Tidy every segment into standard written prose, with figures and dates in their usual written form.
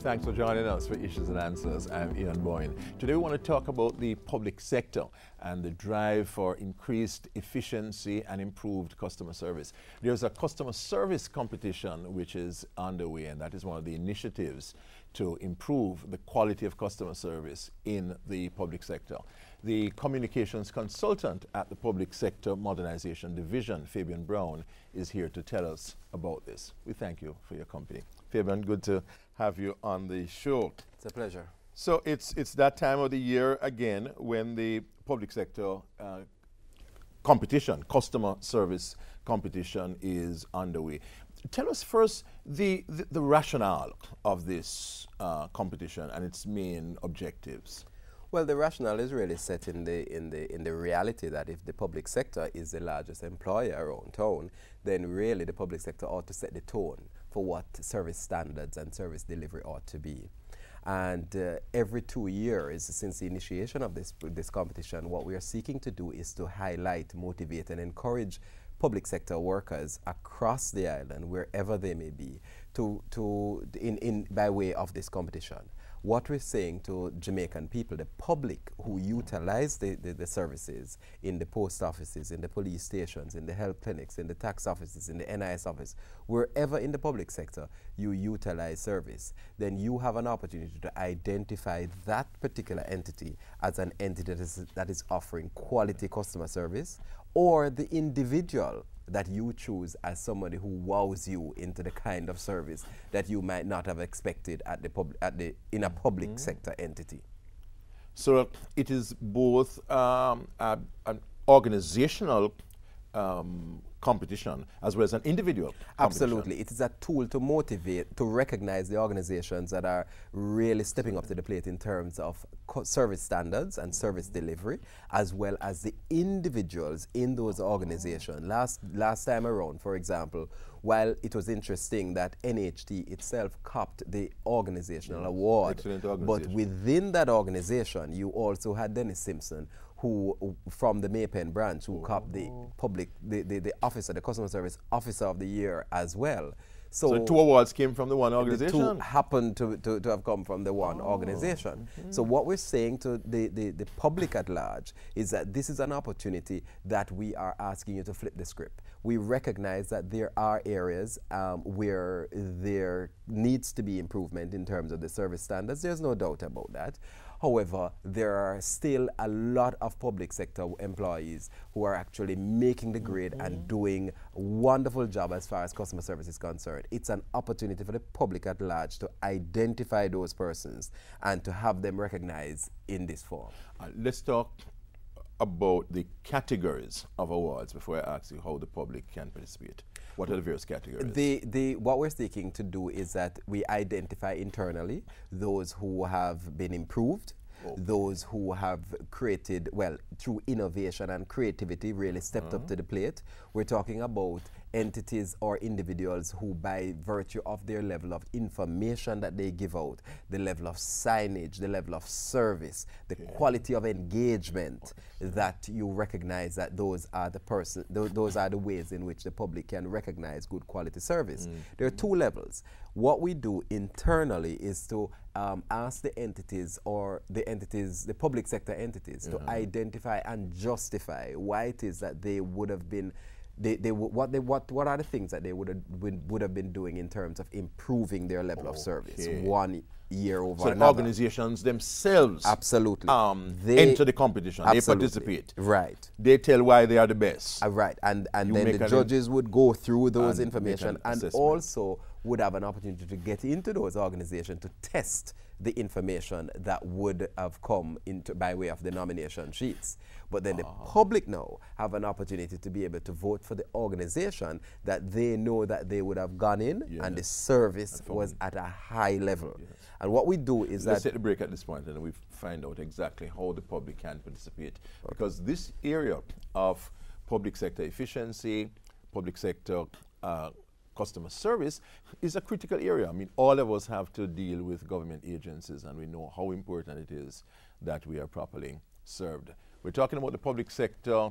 Thanks for joining us for Issues and Answers. I'm Ian Boyne. Today we want to talk about the public sector and the drive for increased efficiency and improved customer service. There's a customer service competition which is underway, and that is one of the initiatives to improve the quality of customer service in the public sector. The communications consultant at the Public Sector Modernization Division, Fabian Brown, is here to tell us about this. We thank you for your company. Fabian, good to have you on the show. It's a pleasure. So it's that time of the year again when the public sector competition, customer service competition, is underway. Tell us first the rationale of this competition and its main objectives. Well, the rationale is really set in the reality that if the public sector is the largest employer around town, then really the public sector ought to set the tone for what service standards and service delivery ought to be. And every 2 years since the initiation of this competition, what we are seeking to do is to highlight, motivate, and encourage public sector workers across the island, wherever they may be, by way of this competition. What we're saying to Jamaican people, the public who utilize the services in the post offices, in the police stations, in the health clinics, in the tax offices, in the NIS office, wherever in the public sector you utilize service, then you have an opportunity to identify that particular entity as an entity that is offering quality customer service, or the individual that you choose as somebody who wows you into the kind of service that you might not have expected in a public sector entity. So it is both an organizational competition as well as an individual competition. Absolutely. It is a tool to motivate, to recognize the organizations that are really stepping up to the plate in terms of service standards and service delivery, as well as the individuals in those organizations. Last time around, for example, while it was interesting that NHT itself copped the organizational award, but within that organization, you also had Dennis Simpson, who from the Maypen branch, who copped the officer, the customer service officer of the year as well. So 2 awards came from the one organization? The 2 happened to have come from the one organization. So what we're saying to the public at large is that this is an opportunity that we are asking you to flip the script. We recognize that there are areas where there needs to be improvement in terms of the service standards. There's no doubt about that. However, there are still a lot of public sector employees who are actually making the grade and doing a wonderful job as far as customer service is concerned. It's an opportunity for the public at large to identify those persons and to have them recognized in this form. Let's talk about the categories of awards before I ask you how the public can participate. What are the various categories? What we're seeking to do is that we identify internally those who have been improved, those who have created, well, through innovation and creativity, really stepped up to the plate. We're talking about entities or individuals who, by virtue of their level of information that they give out, the level of signage, the level of service, the quality of engagement, that you recognize that those are those are the ways in which the public can recognize good quality service. There are 2 levels. What we do internally is to ask the entities, the public sector entities, to identify and justify why it is that they would have been what are the things that they would have been doing in terms of improving their level of service 1 year over another. So organizations themselves enter the competition. Absolutely. They participate. Right. They tell why they are the best. Right. And then the judges would go through those information and also would have an opportunity to get into those organizations to test the information that would have come into by way of the nomination sheets. But then the public now have an opportunity to be able to vote for the organization that they know that they would have gone in and the service was at a high level. And what we do is Let's take the break at this point and we find out exactly how the public can participate. Because this area of public sector efficiency, public sector customer service is a critical area. I mean, all of us have to deal with government agencies, and we know how important it is that we are properly served. We're talking about the public sector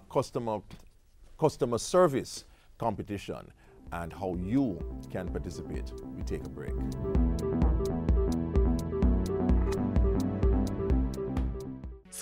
customer service competition and how you can participate. We take a break.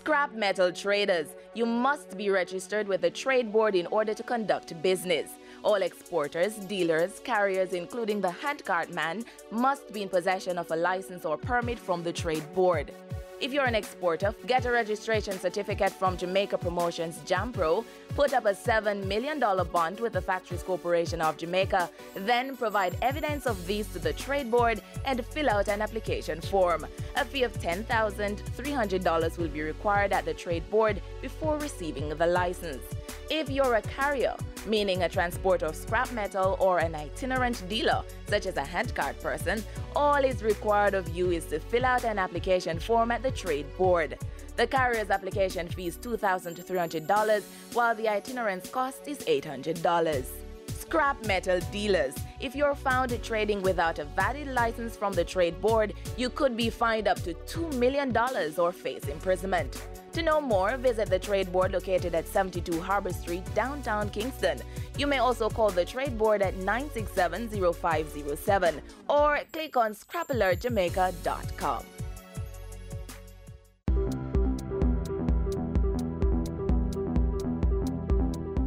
Scrap metal traders, you must be registered with the trade board in order to conduct business. All exporters, dealers, carriers, including the handcart man, must be in possession of a license or permit from the trade board. If you're an exporter, get a registration certificate from Jamaica Promotions JAMPRO, put up a $7 million bond with the Factories Corporation of Jamaica, then provide evidence of these to the trade board and fill out an application form. A fee of $10,300 will be required at the trade board before receiving the license. If you're a carrier, meaning a transporter of scrap metal, or an itinerant dealer, such as a handcart person, all is required of you is to fill out an application form at the trade board. The carrier's application fee is $2,300, while the itinerant's cost is $800. Scrap metal dealers. If you're found trading without a valid license from the trade board, you could be fined up to $2 million or face imprisonment. To know more, visit the trade board located at 72 Harbor Street, downtown Kingston. You may also call the trade board at 967-0507 or click on scrapalertjamaica.com.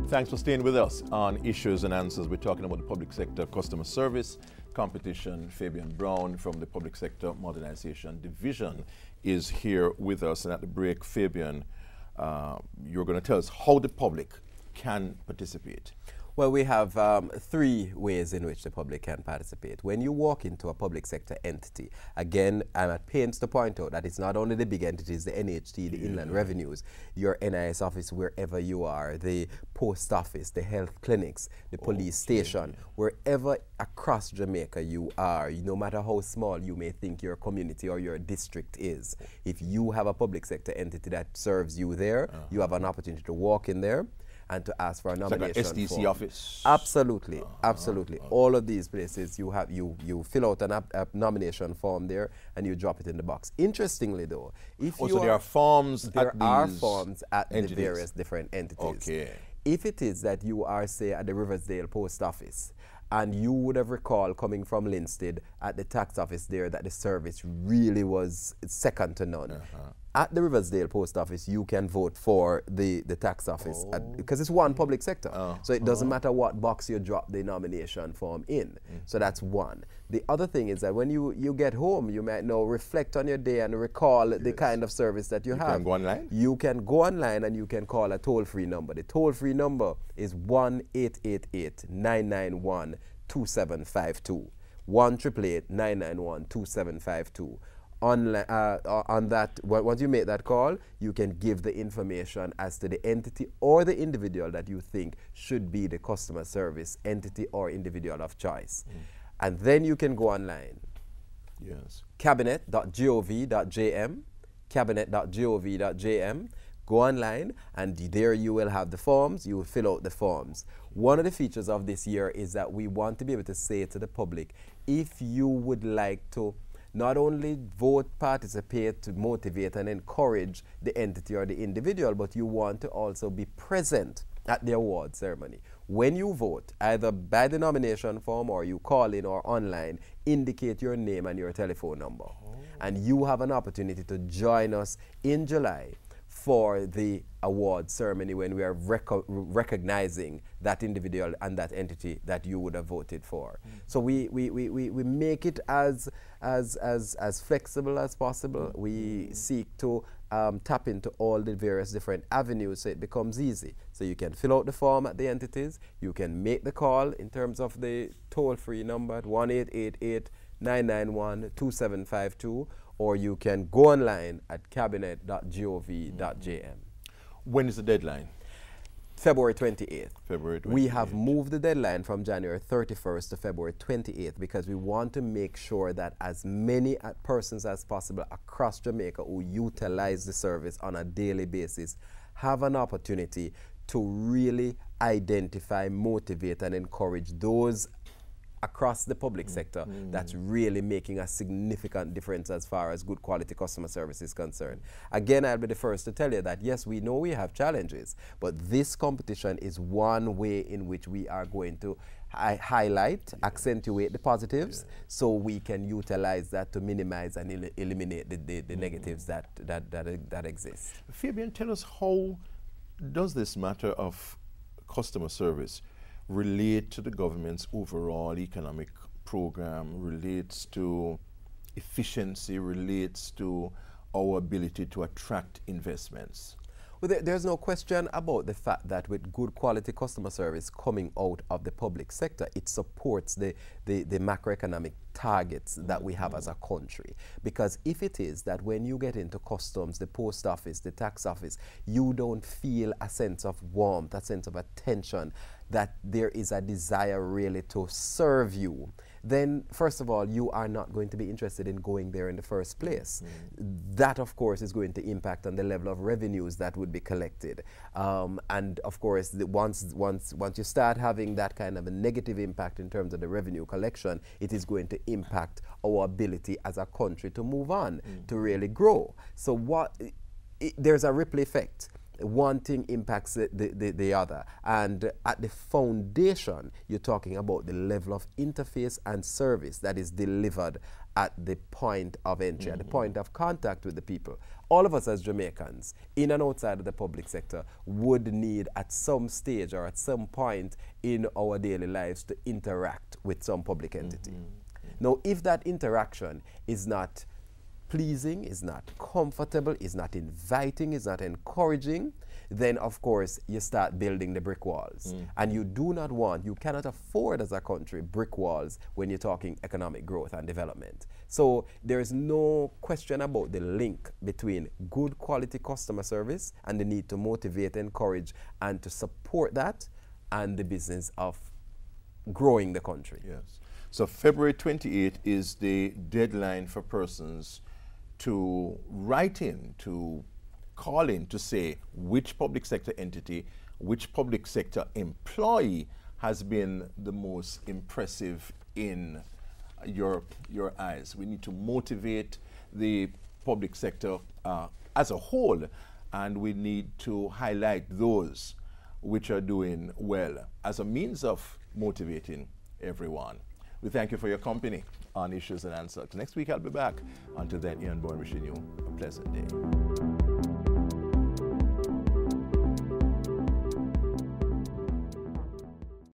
Thanks for staying with us on Issues and Answers. We're talking about the public sector customer service competition. Fabian Brown from the Public Sector Modernization Division is here with us. And at the break, Fabian, you're going to tell us how the public can participate. Well, we have 3 ways in which the public can participate. When you walk into a public sector entity, again, I'm at pains to point out that it's not only the big entities, the NHT, the Inland Revenues, your NIS office, wherever you are, the post office, the health clinics, the police station, wherever across Jamaica you are, no matter how small you may think your community or your district is, if you have a public sector entity that serves you there, you have an opportunity to walk in there and to ask for a nomination. It's like an SDC form. office? Absolutely, absolutely. All of these places, you fill out a nomination form there and you drop it in the box. Interestingly though, if you there are forms there at are these forms at entities. the various different entities. Okay. If it is that you are, say, at the Riversdale Post Office, and you would have recalled coming from Linstead at the tax office there that the service really was second to none. At the Riversdale Post Office, you can vote for the tax office because it's one public sector. So it doesn't matter what box you drop the nomination form in. So that's one. The other thing is that when you get home, you might now reflect on your day and recall the kind of service that you have. You can go online? You can go online and you can call a toll-free number. The toll-free number is 1-888-991-2752. 1-888-991-2752. On that, once you make that call, you can give the information as to the entity or the individual that you think should be the customer service entity or individual of choice. And then you can go online. Yes. cabinet.gov.jm, cabinet.gov.jm. Go online, and there you will have the forms. You will fill out the forms. One of the features of this year is that we want to be able to say to the public, if you would like to not only vote, participate, to motivate and encourage the entity or the individual, but you want to also be present at the award ceremony. When you vote, either by the nomination form or you call in or online, indicate your name and your telephone number. And you have an opportunity to join us in July for the award ceremony when we are recognizing that individual and that entity that you would have voted for. So we make it as flexible as possible. We seek to tap into all the various different avenues so it becomes easy. So you can fill out the form at the entities, you can make the call in terms of the toll-free number at 1-888-991-2752, or you can go online at cabinet.gov.jm. When is the deadline? February 28th. February 28th. We have moved the deadline from January 31st to February 28th because we want to make sure that as many persons as possible across Jamaica who utilize the service on a daily basis have an opportunity to really identify, motivate, and encourage those across the public sector that's really making a significant difference as far as good quality customer service is concerned. Again, I'll be the first to tell you that yes, we know we have challenges, but this competition is one way in which we are going to highlight, accentuate the positives, so we can utilize that to minimize and eliminate the negatives that exist. Fabian, tell us, how does this matter of customer service relate to the government's overall economic program, relates to efficiency, relates to our ability to attract investments? Well, there's no question about the fact that with good quality customer service coming out of the public sector, it supports the macroeconomic targets that we have as a country. Because if it is that when you get into customs, the post office, the tax office, you don't feel a sense of warmth, a sense of attention, that there is a desire really to serve you, then first of all, you are not going to be interested in going there in the first place. That, of course, is going to impact on the level of revenues that would be collected. And of course, once you start having that kind of a negative impact in terms of the revenue collection, it is going to impact our ability as a country to move on, to really grow. So there's a ripple effect. One thing impacts the other. And at the foundation, you're talking about the level of interface and service that is delivered at the point of entry, at the point of contact with the people. All of us as Jamaicans, in and outside of the public sector, would need at some stage or at some point in our daily lives to interact with some public entity. Now, if that interaction is not pleasing, is not comfortable, is not inviting, is not encouraging, then of course you start building the brick walls. And you do not want, you cannot afford as a country brick walls when you're talking economic growth and development. So there is no question about the link between good quality customer service and the need to motivate, encourage, and to support that, and the business of growing the country. Yes. So February 28th is the deadline for persons to write in, to call in, to say which public sector entity, which public sector employee has been the most impressive in your eyes. We need to motivate the public sector as a whole, and we need to highlight those which are doing well as a means of motivating everyone. We thank you for your company on Issues and Answers. Next week I'll be back. Until then, Ian Bourne wishing you a pleasant day.